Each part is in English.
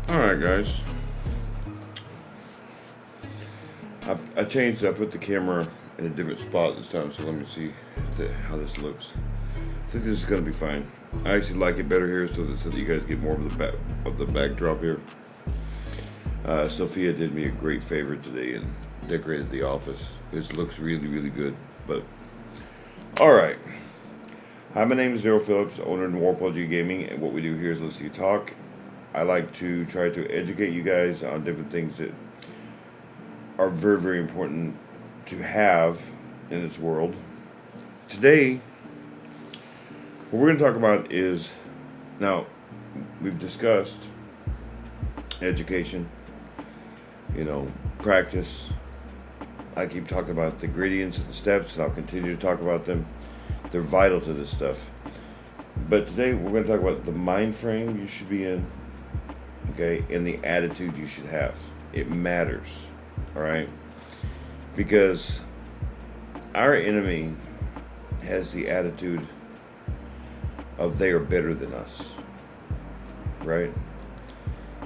Alright, guys. I changed. I put the camera in a different spot this time, so let me see how this looks. I think this is going to be fine. I actually like it better here, so that you guys get more of the backdrop here. Sophia did me a great favor today and decorated the office. It looks really, really good. But alright. Hi, my name is Daryl Phillips, owner of Warpology Gaming, and what we do here is listen to you talk. I like to try to educate you guys on different things that are very, very important to have in this world. Today, what we're going to talk about is, now, we've discussed education, practice. I keep talking about the ingredients and the steps, and I'll continue to talk about them. They're vital to this stuff. But today, we're going to talk about the mind frame you should be in, okay, and the attitude you should have. It matters, all right? Because our enemy has the attitude of they are better than us, right?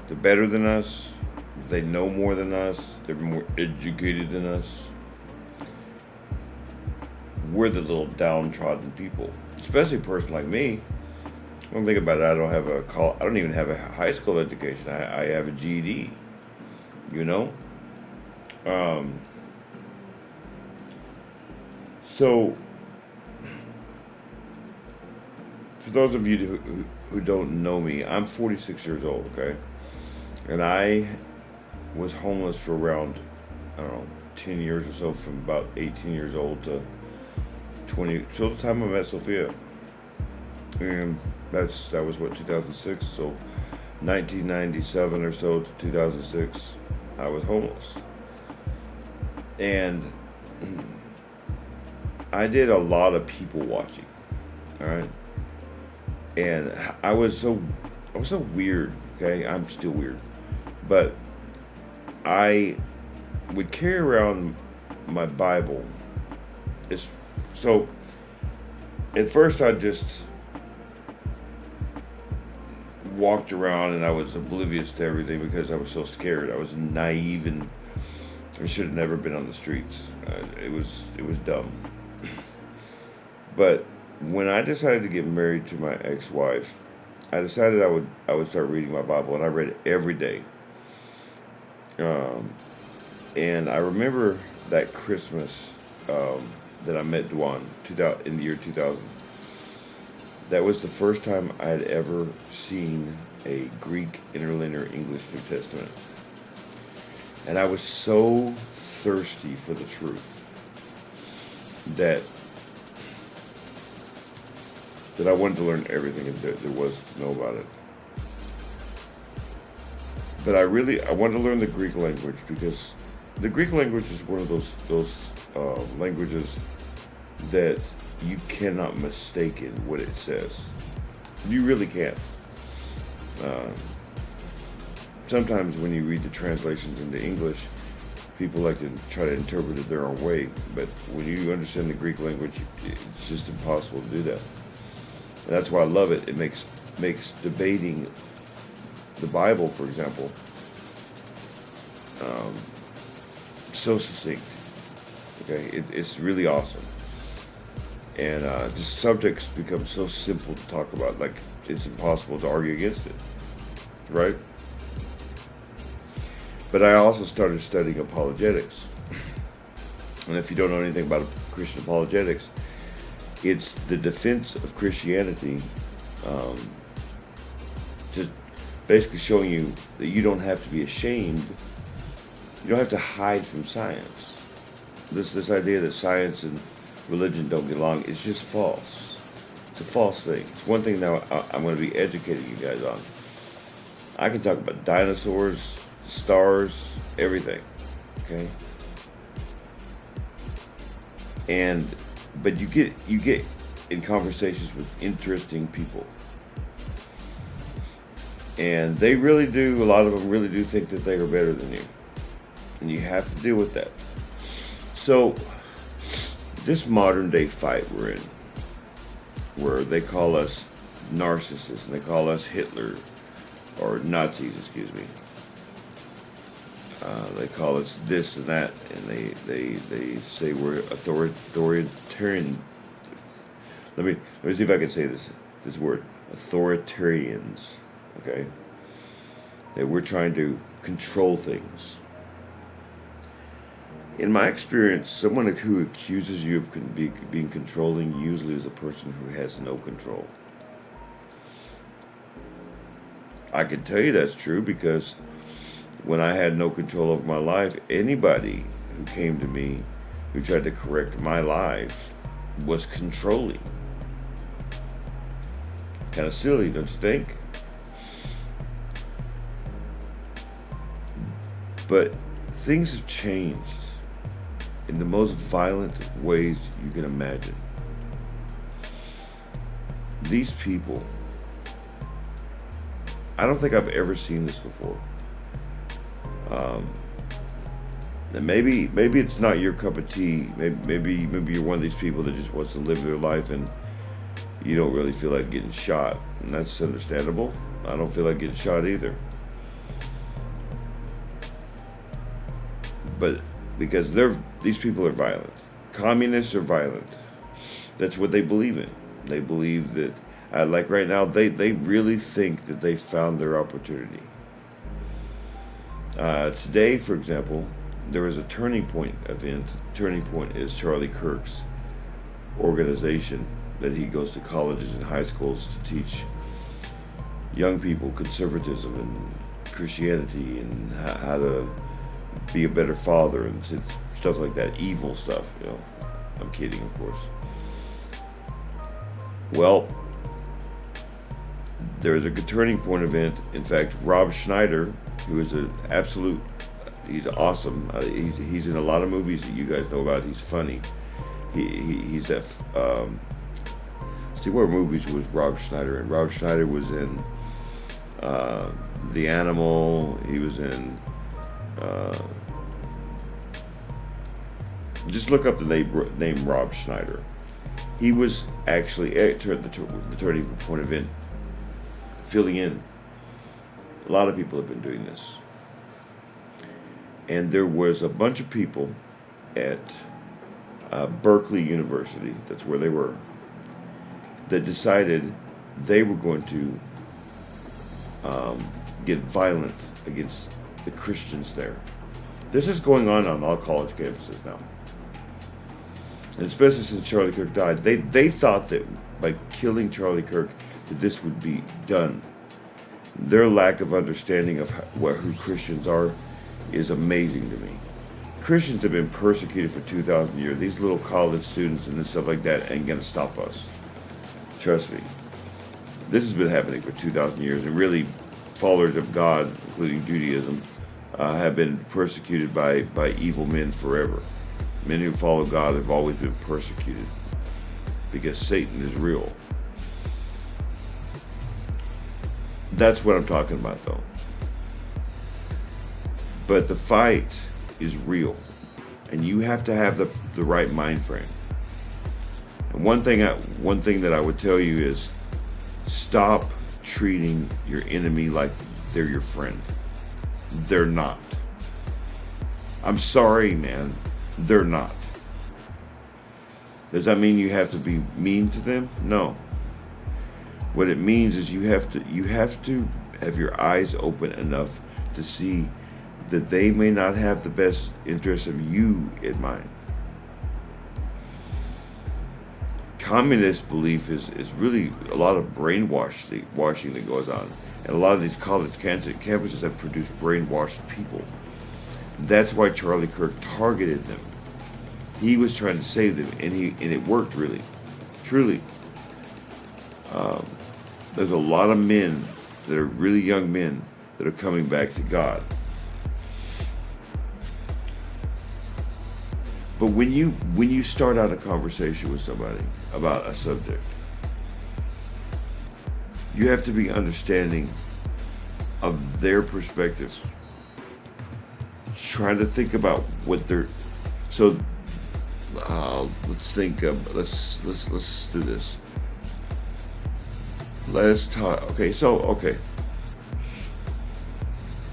They're better than us. They know more than us. They're more educated than us. We're the little downtrodden people, especially a person like me. When I think about it, I don't even have a high school education. I have a GED, So, for those of you who don't know me, I'm 46 years old, okay? And I was homeless for around, 10 years or so, from about 18 years old to 20, so the time I met Sophia. And that was what, 2006, so 1997 or so to 2006, I was homeless. And I did a lot of people watching, all right? And I was so weird, okay? I'm still weird. But I would carry around my Bible. So at first I just walked around and I was oblivious to everything because I was so scared. I was naive and I should have never been on the streets. It was dumb. But when I decided to get married to my ex-wife, I decided I would start reading my Bible, and I read it every day. And I remember that Christmas that I met Dwan in the year 2000. That was the first time I had ever seen a Greek interlinear English New Testament. And I was so thirsty for the truth that I wanted to learn everything there was to know about it. But I wanted to learn the Greek language because the Greek language is one of those languages that you cannot mistake in what it says. You really can't. Sometimes when you read the translations into English, people like to try to interpret it their own way. But when you understand the Greek language, it's just impossible to do that. And that's why I love it. It makes debating the Bible, for example, so succinct. Okay, it's really awesome. And just subjects become so simple to talk about, like it's impossible to argue against it, right? But I also started studying apologetics. And if you don't know anything about Christian apologetics, it's the defense of Christianity, just basically showing you that you don't have to be ashamed. You don't have to hide from science. This idea that science and religion don't get along is just false. It's a false thing. It's one thing now I'm going to be educating you guys on. I can talk about dinosaurs, stars, everything. Okay? But you get in conversations with interesting people. And they really do, a lot of them really do think that they are better than you. And you have to deal with that. So, this modern day fight we're in, where they call us narcissists and they call us Hitler, or Nazis, excuse me. They call us this and that, and they say we're authoritarian. Let me see if I can say this word, authoritarians. Okay, that we're trying to control things. In my experience, someone who accuses you of being controlling usually is a person who has no control. I can tell you that's true because when I had no control over my life, anybody who came to me who tried to correct my life was controlling. Kind of silly, don't you think? But things have changed in the most violent ways you can imagine. These people, I don't think I've ever seen this before. And maybe it's not your cup of tea. Maybe you're one of these people that just wants to live their life and you don't really feel like getting shot, and that's understandable. I don't feel like getting shot either. But because these people are violent. Communists are violent. That's what they believe in. They believe that, like right now, they really think that they found their opportunity. Today, for example, there was a Turning Point event. Turning Point is Charlie Kirk's organization that he goes to colleges and high schools to teach young people conservatism and Christianity and how to be a better father and stuff like that. Evil stuff, you know. I'm kidding, of course. Well, there is a Turning Point event. In fact, Rob Schneider, who is he's awesome. He's in a lot of movies that you guys know about. He's funny. He's that. See, what movies was Rob Schneider in? Rob Schneider was in The Animal. He was in. Just look up the name Rob Schneider. He was actually at the Turning Point event, filling in. A lot of people have been doing this. And there was a bunch of people at Berkeley University, that's where they were, that decided they were going to get violent against the Christians there. This is going on all college campuses now. And especially since Charlie Kirk died, they thought that by killing Charlie Kirk, that this would be done. Their lack of understanding of who Christians are is amazing to me. Christians have been persecuted for 2,000 years. These little college students and stuff like that ain't going to stop us. Trust me. This has been happening for 2,000 years, and really followers of God, including Judaism, have been persecuted by evil men forever. Men who follow God have always been persecuted because Satan is real. That's what I'm talking about, though. But the fight is real, and you have to have the right mind frame. And one thing that I would tell you is stop treating your enemy like they're your friend. They're not. I'm sorry, man. They're not. Does that mean you have to be mean to them? No. What it means is you have to have your eyes open enough to see that they may not have the best interest of you in mind. Communist belief is really a lot of brainwashing that goes on. And a lot of these college campuses have produced brainwashed people. That's why Charlie Kirk targeted them. He was trying to save them, and it worked, really, truly. There's a lot of men that are really young men that are coming back to God. But when you start out a conversation with somebody about a subject, you have to be understanding of their perspective. Trying to think about what they're. So let's think. Let's do this. Let's talk. Okay.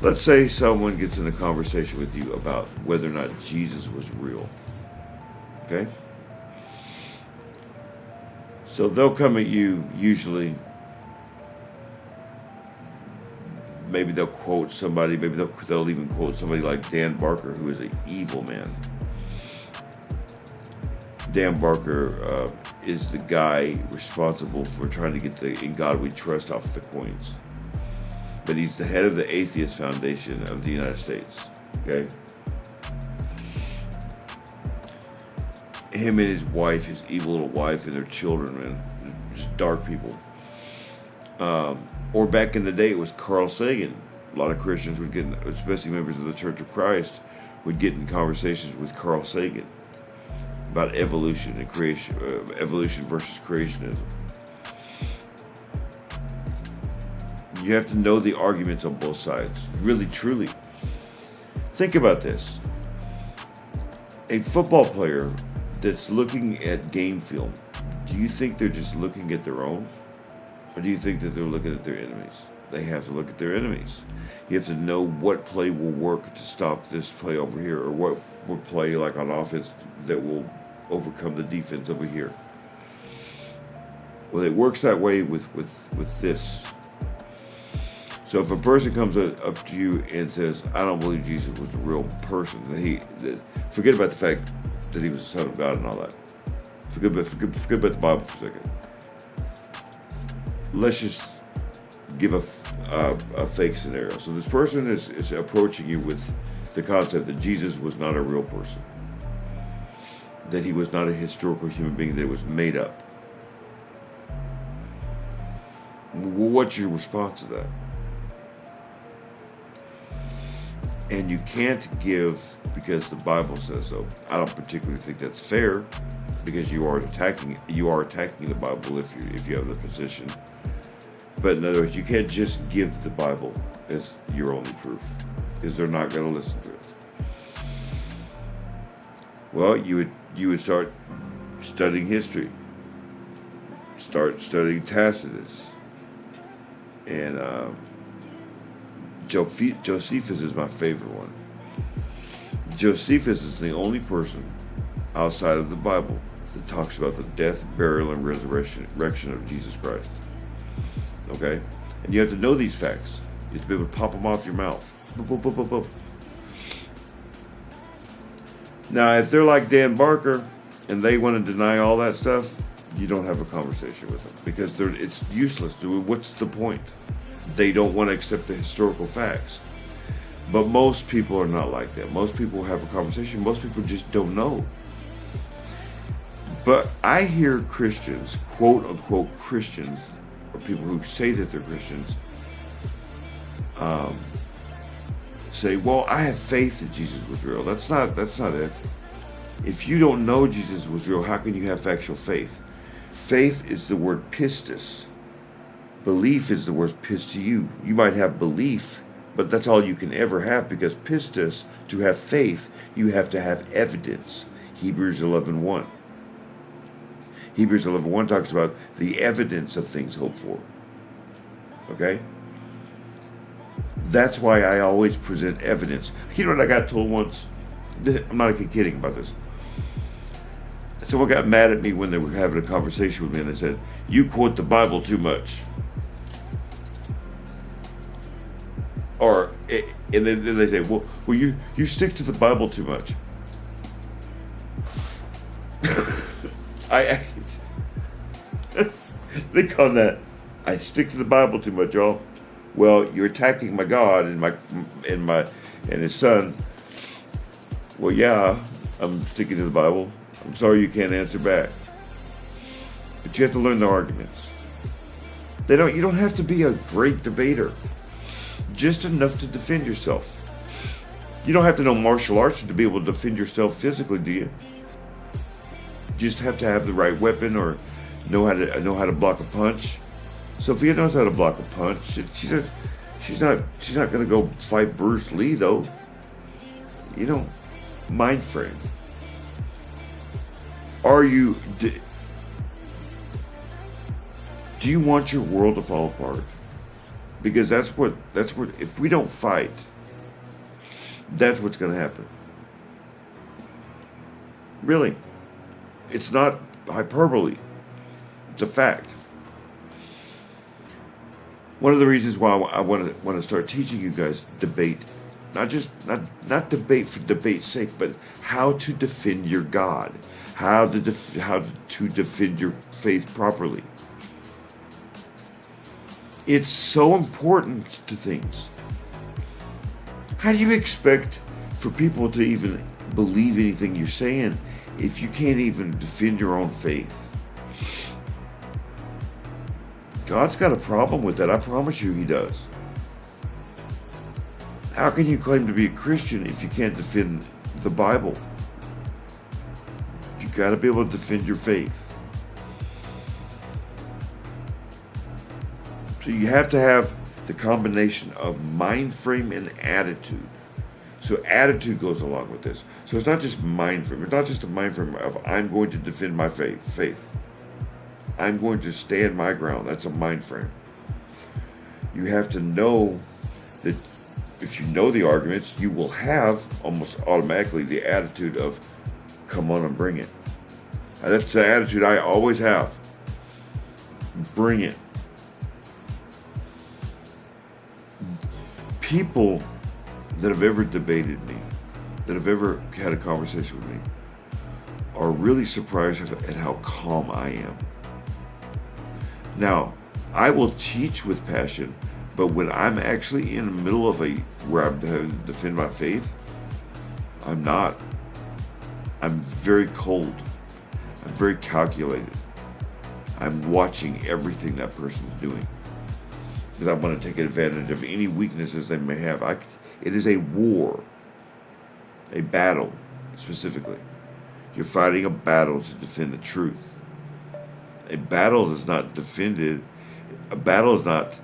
Let's say someone gets in a conversation with you about whether or not Jesus was real. Okay? So they'll come at you usually. Maybe they'll quote somebody. Maybe they'll even quote somebody like Dan Barker, who is an evil man. Dan Barker is the guy responsible for trying to get the "In God We Trust" off the coins. But he's the head of the Atheist Foundation of the United States. Okay? Him and his wife, his evil little wife, and their children, man, just dark people. Or back in the day, it was Carl Sagan. A lot of Christians would get, especially members of the Church of Christ, would get in conversations with Carl Sagan about evolution and creation, evolution versus creationism. You have to know the arguments on both sides, really, truly. Think about this. A football player that's looking at game film, do you think they're just looking at their own? Or do you think that they're looking at their enemies? They have to look at their enemies. You have to know what play will work to stop this play over here, or what will play like on offense that will overcome the defense over here. Well, it works that way with this. So if a person comes up to you and says, "I don't believe Jesus was a real person," forget about the fact that he was the Son of God and all that. Forget about the Bible for a second. Let's just give a fake scenario. So this person is approaching you with the concept that Jesus was not a real person, that he was not a historical human being, that it was made up. What's your response to that? And you can't give because the Bible says so. I don't particularly think that's fair, because you are attacking the Bible if you have the position. But in other words, you can't just give the Bible as your only proof, because they're not going to listen to it. Well, you would start studying history, start studying Tacitus, and Josephus is my favorite one. Josephus is the only person outside of the Bible that talks about the death, burial, and resurrection of Jesus Christ. Okay? And you have to know these facts. You have to be able to pop them off your mouth. Boop, boop, boop, boop, boop. Now, if they're like Dan Barker and they want to deny all that stuff, you don't have a conversation with them, because it's useless. What's the point? They don't want to accept the historical facts. But most people are not like that. Most people have a conversation. Most people just don't know. But I hear Christians, quote unquote Christians, or people who say that they're Christians, say, "Well, I have faith that Jesus was real." That's not it. If you don't know Jesus was real, how can you have factual faith? Faith is the word pistis. Belief is the word pistu. You might have belief, but that's all you can ever have, because pistis, to have faith, you have to have evidence. Hebrews 11:1. Hebrews 11:1 talks about the evidence of things hoped for. Okay? That's why I always present evidence. You know what I got told once? I'm not kidding about this. Someone got mad at me when they were having a conversation with me, and they said, "You quote the Bible too much." And then they say, well, you stick to the Bible too much. They call that, I stick to the Bible too much, y'all. Well, you're attacking my God and his son. Well, yeah, I'm sticking to the Bible. I'm sorry you can't answer back. But you have to learn the arguments. You don't have to be a great debater. Just enough to defend yourself. You don't have to know martial arts to be able to defend yourself physically, do you? You just have to have the right weapon, or know how to block a punch. Sophia knows how to block a punch. She's not going to go fight Bruce Lee, though. Mind frame. Do you want your world to fall apart? Because that's what if we don't fight, That's what's going to happen. Really. It's not hyperbole. It's a fact. One of the reasons why I want to start teaching you guys debate, not debate for debate's sake, but how to defend your God, how to defend your faith properly. It's so important to things. How do you expect for people to even believe anything you're saying if you can't even defend your own faith? God's got a problem with that. I promise you he does. How can you claim to be a Christian if you can't defend the Bible? You got to be able to defend your faith. So you have to have the combination of mind frame and attitude. So attitude goes along with this. So it's not just mind frame. It's not just a mind frame of I'm going to defend my faith. I'm going to stand my ground. That's a mind frame. You have to know that if you know the arguments, you will have almost automatically the attitude of come on and bring it. And that's the attitude I always have. Bring it. People that have ever debated me, that have ever had a conversation with me, are really surprised at how calm I am. Now, I will teach with passion, but when I'm actually in the middle of where I'm having to defend my faith, I'm not. I'm very cold. I'm very calculated. I'm watching everything that person's doing because I want to take advantage of any weaknesses they may have. It is a war, a battle specifically. You're fighting a battle to defend the truth. A battle is not defended. A battle is not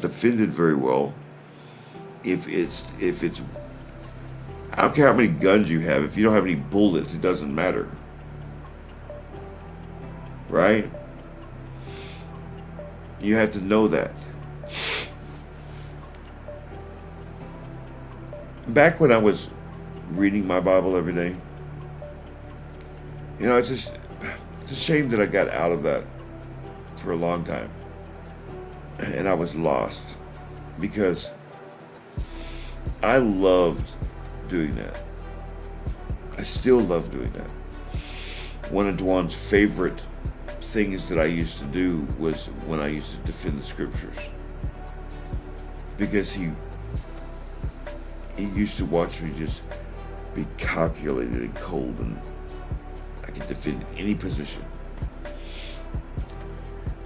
defended very well if it's. I don't care how many guns you have. If you don't have any bullets, it doesn't matter, right? You have to know that. Back when I was reading my Bible every day, it's a shame that I got out of that for a long time. And I was lost because I loved doing that. I still love doing that. One of Dwan's favorite things that I used to do was when I used to defend the scriptures. Because he used to watch me just be calculated and cold, and I could defend any position.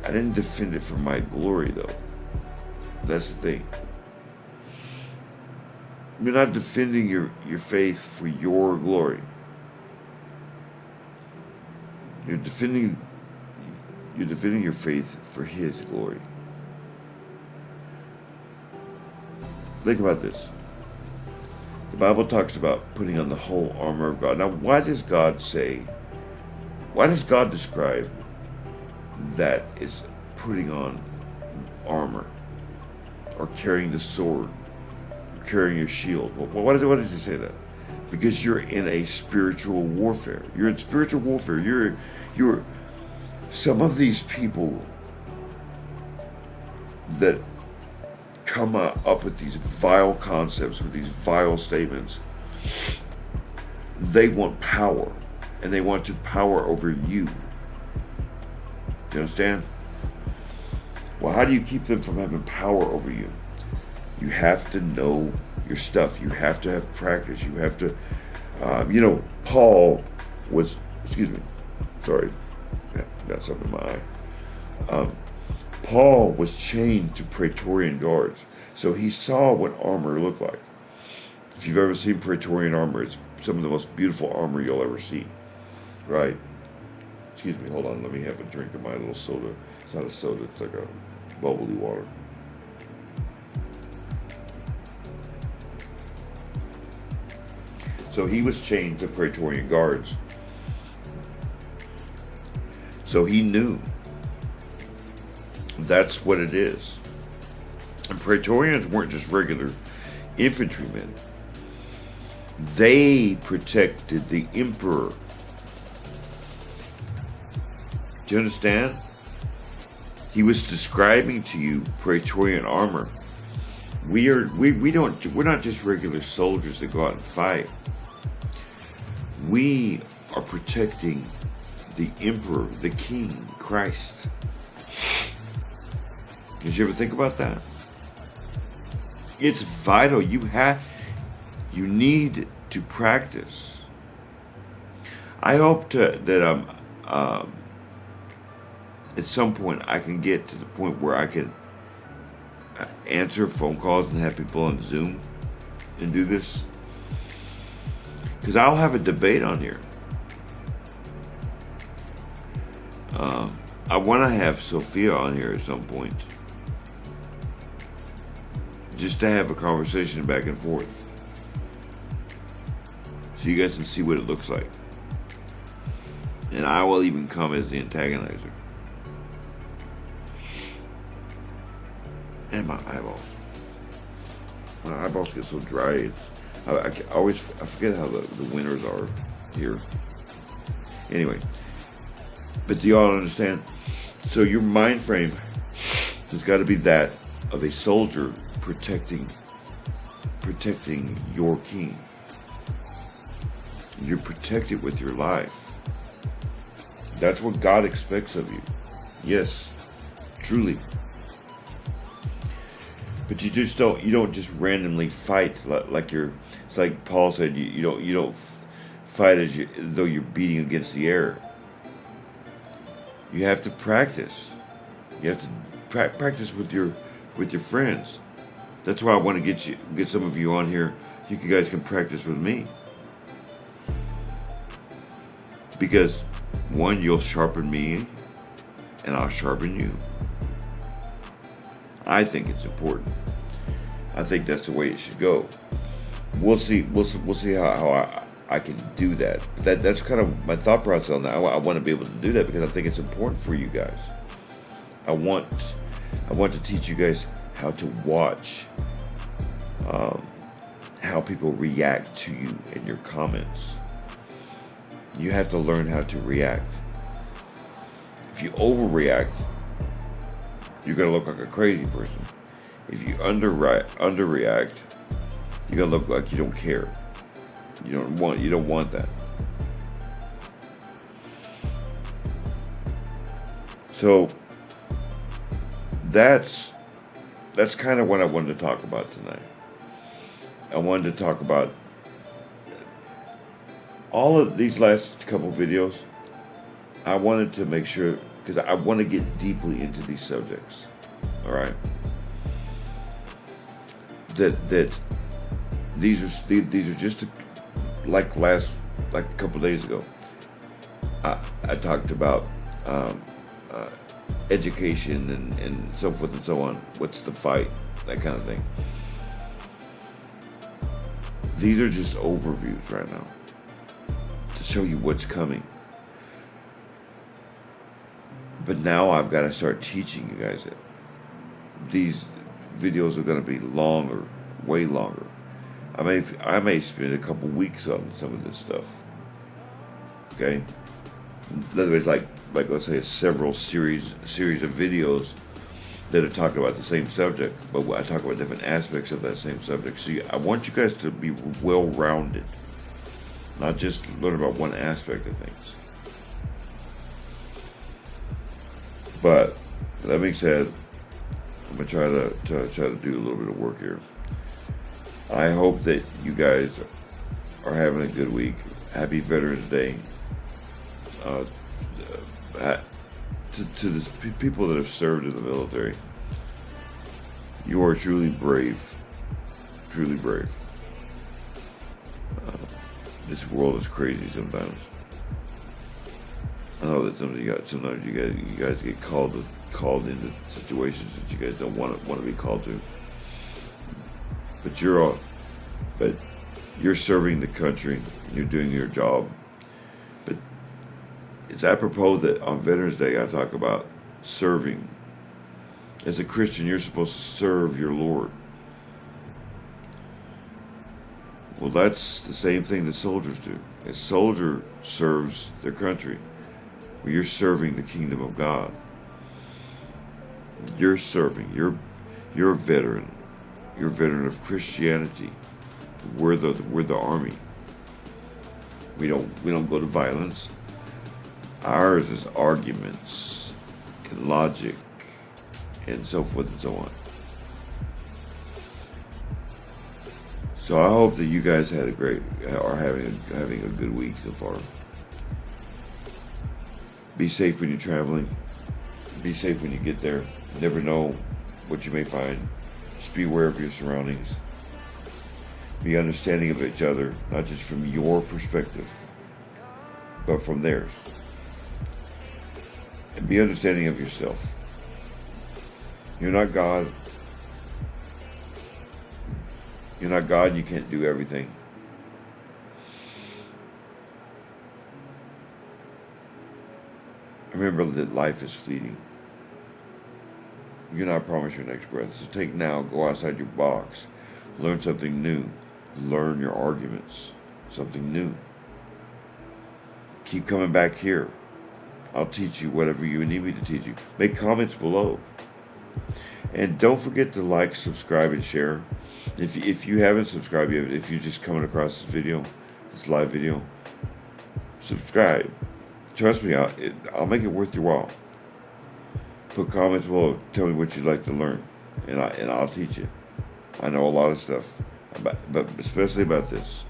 I didn't defend it for my glory, though. That's the thing. You're not defending your faith for your glory. You're defending your faith for his glory. Think about this. The Bible talks about putting on the whole armor of God. Now, why does God describe that is putting on armor or carrying the sword, or carrying your shield? Why does he say that? Because you're in a spiritual warfare. You're in spiritual warfare. You're some of these people that come up with these vile concepts, with these vile statements. They want power, and they want to power over you. Do you understand? Well, how do you keep them from having power over you? You have to know your stuff. You have to have practice. You have to, Paul was, sorry, got something in my eye. Paul was chained to Praetorian guards, so he saw what armor looked like. If you've ever seen Praetorian armor, it's some of the most beautiful armor you'll ever see, right? Excuse me, hold on, let me have a drink of my little soda. It's not a soda, it's like a bubbly water. So he was chained to Praetorian guards. So he knew that's what it is. And Praetorians weren't just regular infantrymen. They protected the emperor. Do you understand? He was describing to you Praetorian armor. We're not just regular soldiers that go out and fight. We are protecting the emperor, the king, Christ. Did you ever think about that? It's vital. You need to practice. I hope that at some point I can get to the point where I can answer phone calls and have people on Zoom and do this. Because I'll have a debate on here. I want to have Sophia on here at some point. Just to have a conversation back and forth. So you guys can see what it looks like. And I will even come as the antagonizer. And my eyeballs. My eyeballs get so dry. I forget how the winters are here. Anyway. But do y'all understand? So your mind frame has got to be that of a soldier protecting your king. You're protected with your life. That's what God expects of you. Yes, truly. But you don't just randomly fight like you're. It's like Paul said. You don't fight as though you're beating against the air. You have to practice. You have to practice with your friends. That's why I want to get some of you on here. You guys can practice with me. Because one, you'll sharpen me, and I'll sharpen you. I think it's important. I think that's the way it should go. We'll see how I can do that. But that's kind of my thought process on that. I want to be able to do that because I think it's important for you guys. I want to teach you guys how to watch how people react to you in your comments. You have to learn how to react. If you overreact, you're going to look like a crazy person. If you underreact, you're going to look like you don't care. You don't want that. So that's kind of what I wanted to talk about tonight. I wanted to talk about all of these last couple videos. I wanted to make sure, because I want to get deeply into these subjects. All right. That these are just like a couple days ago. I talked about education and so forth and so on. What's the fight? That kind of thing. These are just overviews right now to show you what's coming. But now I've got to start teaching you guys it. These videos are going to be longer, way longer. I may spend a couple weeks on some of this stuff. Okay? In other words, like let's say several series of videos that are talking about the same subject, but I talk about different aspects of that same subject. So I want you guys to be well-rounded, not just learn about one aspect of things. But that being said, I'm gonna try to do a little bit of work here. I hope that you guys are having a good week. Happy Veterans Day. To the people that have served in the military, you are truly brave. Truly brave. This world is crazy sometimes. I know that sometimes you guys get called into situations that you guys don't want to be called to. But you're serving the country. You're doing your job. But it's apropos that on Veterans Day I talk about serving As a Christian, you're supposed to serve your Lord. Well, that's the same thing that soldiers do. A soldier serves their country. Well, you're serving the kingdom of God. You're serving. You're a veteran. You're a veteran of Christianity. We're the army. We don't go to violence. Ours is arguments and logic and so forth and so on. So I hope that you guys are having a good week so far. Be safe when you're traveling. Be safe when you get there. You never know what you may find. Just be aware of your surroundings. Be understanding of each other, not just from your perspective, but from theirs. And be understanding of yourself. You're not God. You're not God, you can't do everything. Remember that life is fleeting. You're not promised your next breath. So take now, go outside your box, learn something new. Learn your arguments, something new. Keep coming back here. I'll teach you whatever you need me to teach you. Make comments below. And don't forget to like, subscribe, and share. If you haven't subscribed yet, if you're just coming across this video, this live video, subscribe. Trust me, I'll make it worth your while. Put comments below. Tell me what you'd like to learn, and I'll teach you. I know a lot of stuff, but especially about this.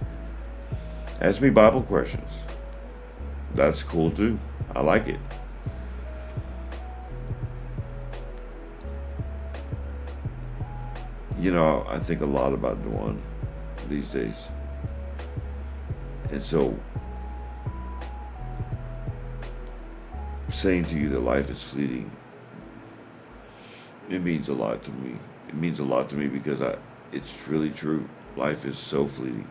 Ask me Bible questions. That's cool too. I like it. You know, I think a lot about Dewan these days. And so, saying to you that life is fleeting, it means a lot to me. It means a lot to me because it's really true. Life is so fleeting.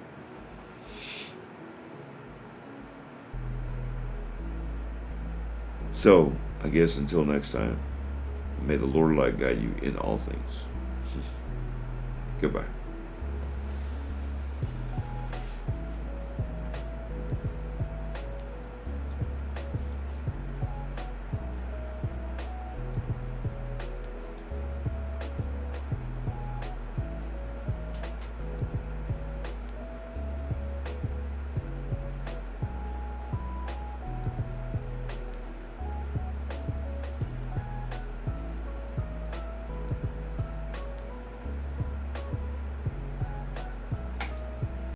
So, I guess until next time, may the Lord light guide you in all things. Goodbye.